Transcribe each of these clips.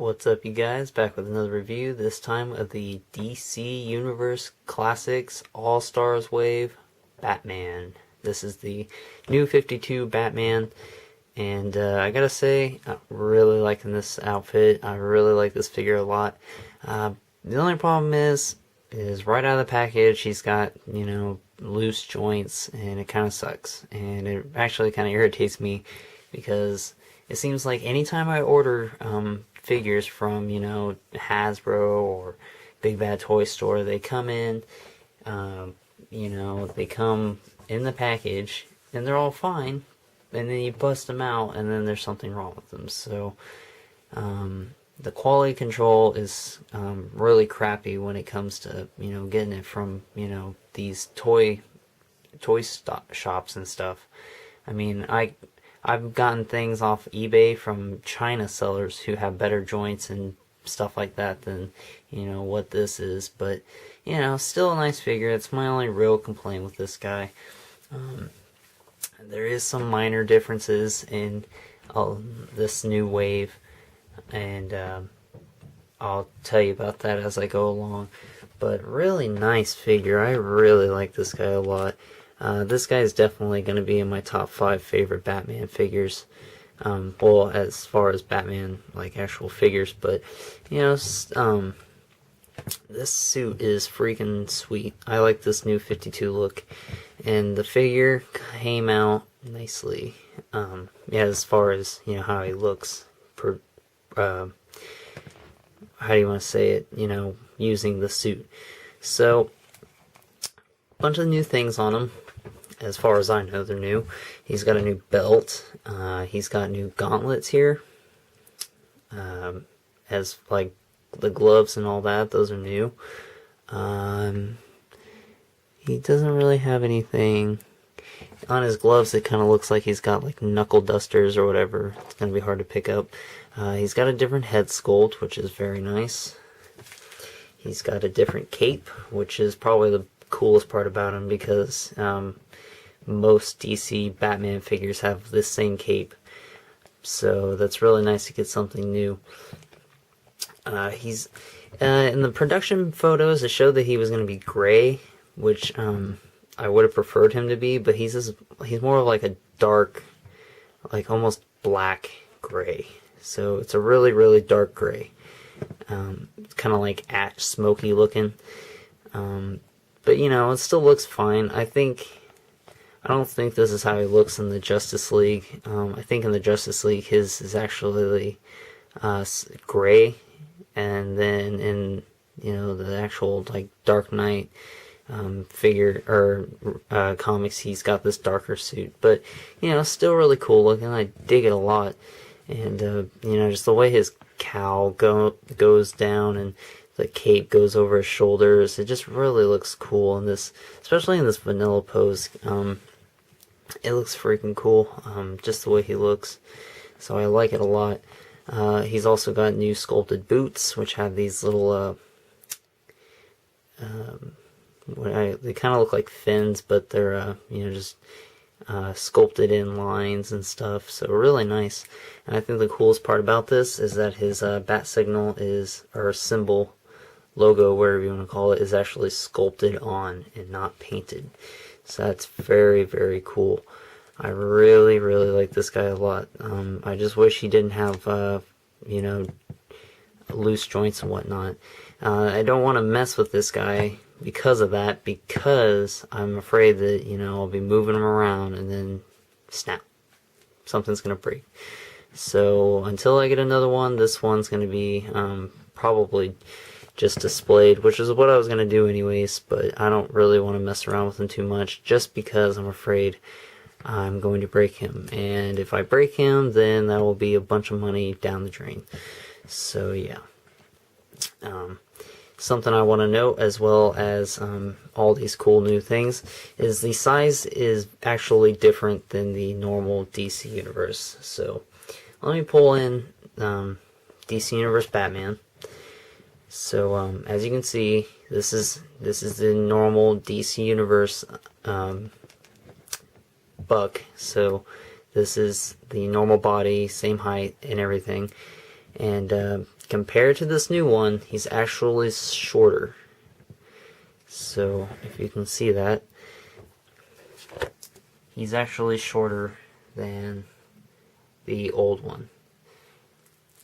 What's up, you guys? Back with another review, this time of the DC Universe Classics All-Stars Wave Batman. This is the new 52 Batman, and I gotta say, I'm really liking this outfit. I really like this figure a lot. The only problem is right out of the package, he's got, loose joints, and it kind of sucks. And it actually kind of irritates me because it seems like anytime I order figures from, Hasbro or Big Bad Toy Store, they come in, they come in the package, and they're all fine, and then you bust them out, and then there's something wrong with them. So, the quality control is really crappy when it comes to, getting it from, these toy shops and stuff. I mean, I've gotten things off eBay from China sellers who have better joints and stuff like that than, what this is. But, still a nice figure. It's my only real complaint with this guy. There is some minor differences in this new wave, and I'll tell you about that as I go along. But really nice figure. I really like this guy a lot. This guy is definitely going to be in my top 5 favorite Batman figures. Well, as far as Batman, like, actual figures. But, this suit is freaking sweet. I like this new 52 look. And the figure came out nicely. As far as, how he looks. How do you want to say it? Using the suit. So, a bunch of new things on him. As far as I know, they're new. He's got a new belt. He's got new gauntlets here. As like the gloves and all that, those are new. He doesn't really have anything on his gloves. It kind of looks like he's got like knuckle dusters or whatever. It's gonna be hard to pick up. He's got a different head sculpt, which is very nice. He's got a different cape, which is probably the coolest part about him, because most DC Batman figures have this same cape, so that's really nice to get something new. He's in the production photos, it showed that he was going to be gray, which I would have preferred him to be, but he's more of like a dark, like almost black gray. So it's a really, really dark gray. It's kind of like ash smoky looking. But it still looks fine. I don't think this is how he looks in the Justice League. I think in the Justice League his is actually gray, and then in the actual like Dark Knight figure or comics, he's got this darker suit. But still really cool looking. I dig it a lot, and just the way his cowl goes down and the cape goes over his shoulders. It just really looks cool in this, especially in this vanilla pose. It looks freaking cool, just the way he looks. So I like it a lot. He's also got new sculpted boots, which have these little, they kind of look like fins, but they're, just sculpted in lines and stuff. So really nice. And I think the coolest part about this is that his bat signal or symbol, logo, whatever you want to call it, is actually sculpted on and not painted. So that's very, very cool. I really, really like this guy a lot. I just wish he didn't have, loose joints and whatnot. I don't want to mess with this guy because of that, because I'm afraid that, I'll be moving him around and then snap. Something's going to break. So until I get another one, this one's going to be probably just displayed, which is what I was going to do anyways, but I don't really want to mess around with him too much, just because I'm afraid I'm going to break him. And if I break him, then that will be a bunch of money down the drain. So yeah. Something I want to note, as well as all these cool new things, is the size is actually different than the normal DC Universe. So let me pull in DC Universe Batman. So as you can see, this is the normal DC Universe Buck. So this is the normal body, same height and everything. And compared to this new one, he's actually shorter. So if you can see that, he's actually shorter than the old one.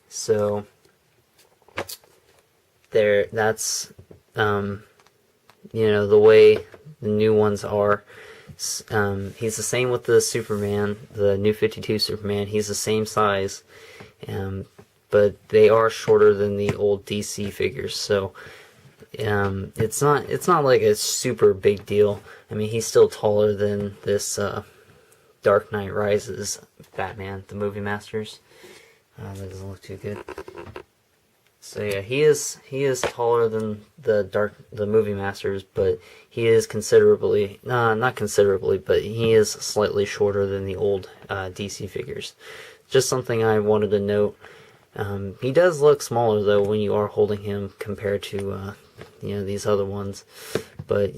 So that's the way the new ones are. He's the same with the Superman, the New 52 Superman. He's the same size, but they are shorter than the old DC figures. So it's not like a super big deal. I mean, he's still taller than this Dark Knight Rises Batman, the Movie Masters. That doesn't look too good. So yeah, he is taller than the Movie Masters, but he is considerably, not considerably, but he is slightly shorter than the old DC figures. Just something I wanted to note. He does look smaller though when you are holding him compared to these other ones, but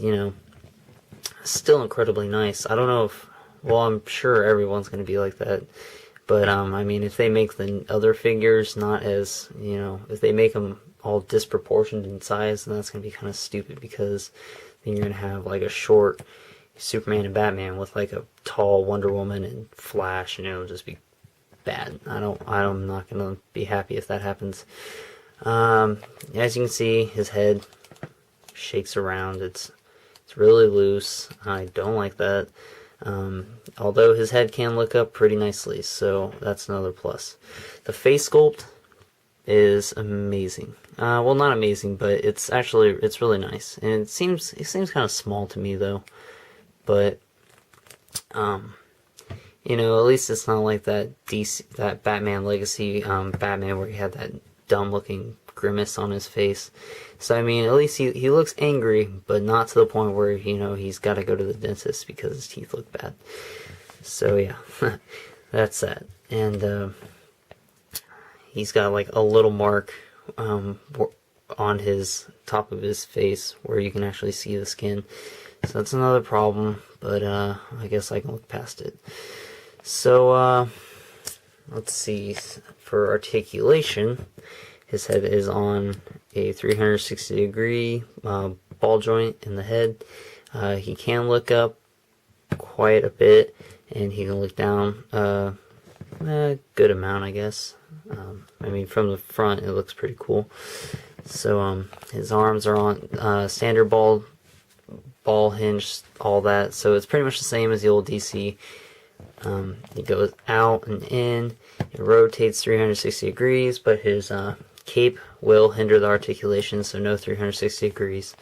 still incredibly nice. I don't know if, well, I'm sure everyone's going to be like that. But, I mean, if they make the other figures not as, if they make them all disproportionate in size, then that's going to be kind of stupid, because then you're going to have, like, a short Superman and Batman with, like, a tall Wonder Woman and Flash, and it'll just be bad. I'm not going to be happy if that happens. As you can see, his head shakes around. It's really loose. I don't like that. Although his head can look up pretty nicely, so that's another plus. The face sculpt is amazing. Well, not amazing, but it's really nice, and it seems kind of small to me though. But at least it's not like that Batman Legacy Batman where he had that dumb looking grimace on his face. So I mean, at least he looks angry, but not to the point where he's got to go to the dentist because his teeth look bad. So yeah, that's that. And he's got like a little mark on his top of his face where you can actually see the skin. So that's another problem, but I guess I can look past it. So let's see, for articulation, his head is on a 360 degree ball joint in the head. He can look up quite a bit, and he can look down a good amount, I guess. I mean, from the front it looks pretty cool. So his arms are on standard ball hinge, all that. So it's pretty much the same as the old DC. He goes out and in. It rotates 360 degrees, but his cape will hinder the articulation, so no 360 degrees.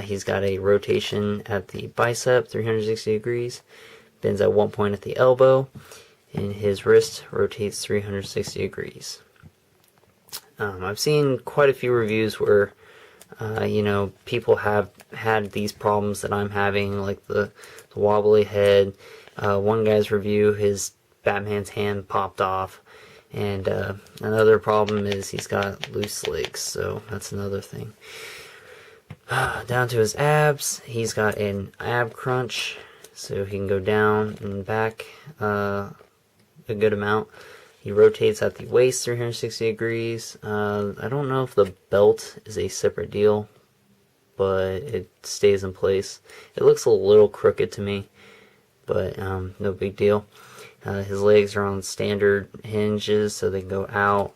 He's got a rotation at the bicep, 360 degrees, bends at one point at the elbow, and his wrist rotates 360 degrees. I've seen quite a few reviews where, people have had these problems that I'm having, like the wobbly head. One guy's review, his Batman's hand popped off. And another problem is he's got loose legs, so that's another thing. Down to his abs, he's got an ab crunch, so he can go down and back a good amount. He rotates at the waist 360 degrees. I don't know if the belt is a separate deal, but it stays in place. It looks a little crooked to me, but no big deal. His legs are on standard hinges, so they can go out,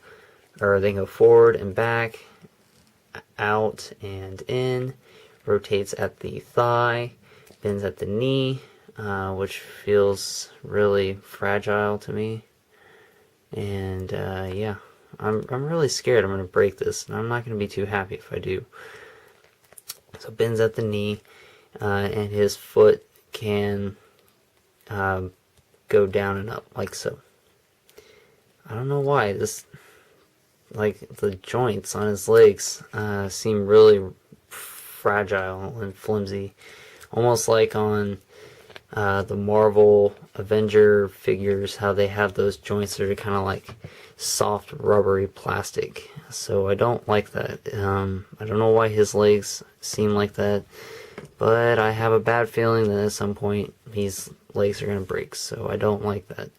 or they can go forward and back, out and in. Rotates at the thigh, bends at the knee, which feels really fragile to me. And yeah, I'm really scared I'm going to break this, and I'm not going to be too happy if I do. So bends at the knee, and his foot can go down and up like so. I don't know why this, like, the joints on his legs seem really fragile and flimsy, almost like on the Marvel Avenger figures, how they have those joints that are kind of like soft rubbery plastic. So I don't like that. I don't know why his legs seem like that, but I have a bad feeling that at some point these legs are going to break, so I don't like that.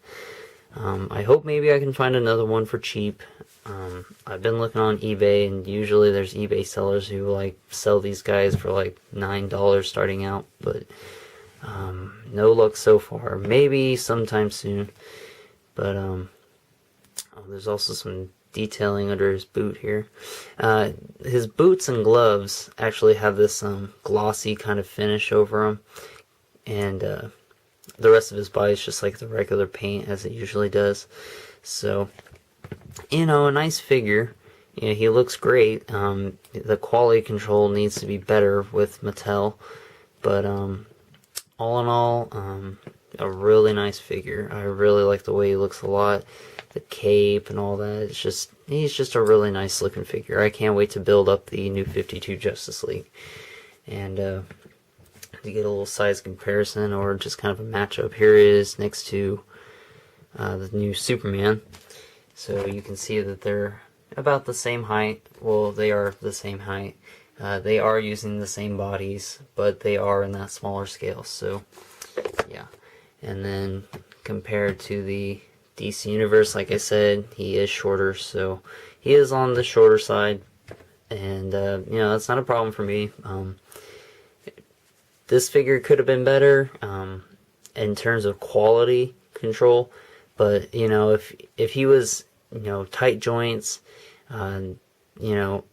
I hope maybe I can find another one for cheap. I've been looking on eBay, and usually there's eBay sellers who like sell these guys for like $9 starting out, but no luck so far. Maybe sometime soon. But there's also some detailing under his boot here. His boots and gloves actually have this glossy kind of finish over them, and the rest of his body is just like the regular paint as it usually does. So, you know, a nice figure. You know, he looks great. The quality control needs to be better with Mattel, but all in all, a really nice figure. I really like the way he looks a lot. The cape and all that. He's just a really nice looking figure. I can't wait to build up the new 52 Justice League. And to get a little size comparison or just kind of a matchup, here it is next to the new Superman. So you can see that they're about the same height. Well, they are the same height. They are using the same bodies, but they are in that smaller scale. So, yeah. And then compared to the DC Universe, like I said, he is shorter, so he is on the shorter side. And, you know, that's not a problem for me. This figure could have been better in terms of quality control. But, you know, if he was, you know, tight joints, you know,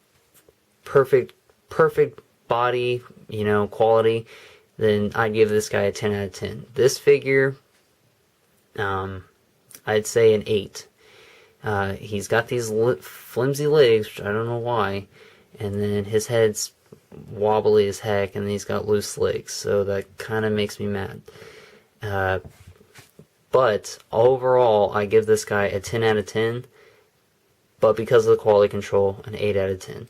perfect body, you know, quality, then I'd give this guy a 10 out of 10. This figure, I'd say an 8. He's got these flimsy legs, which I don't know why, and then his head's wobbly as heck, and he's got loose legs, so that kind of makes me mad. But overall, I give this guy a 10 out of 10, but because of the quality control, an 8 out of 10.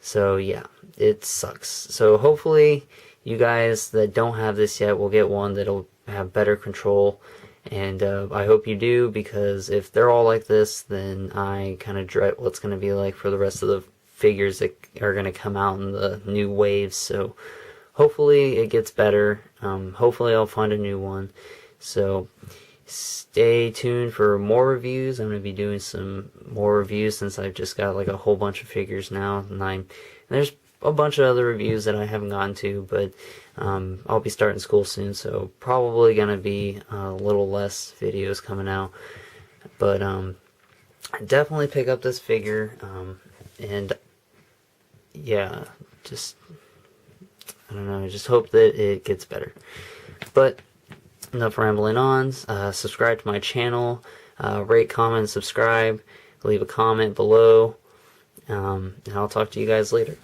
So yeah, it sucks. So hopefully you guys that don't have this yet will get one that'll have better control, and I hope you do, because if they're all like this, then I kind of dread what's going to be like for the rest of the figures that are going to come out in the new waves. So hopefully it gets better. Hopefully I'll find a new one. So stay tuned for more reviews. I'm going to be doing some more reviews since I've just got like a whole bunch of figures now, and there's a bunch of other reviews that I haven't gotten to, but I'll be starting school soon, so probably going to be a little less videos coming out. But definitely pick up this figure, and yeah, just, I don't know, just hope that it gets better. But enough rambling on. Subscribe to my channel, rate, comment, subscribe, leave a comment below, and I'll talk to you guys later.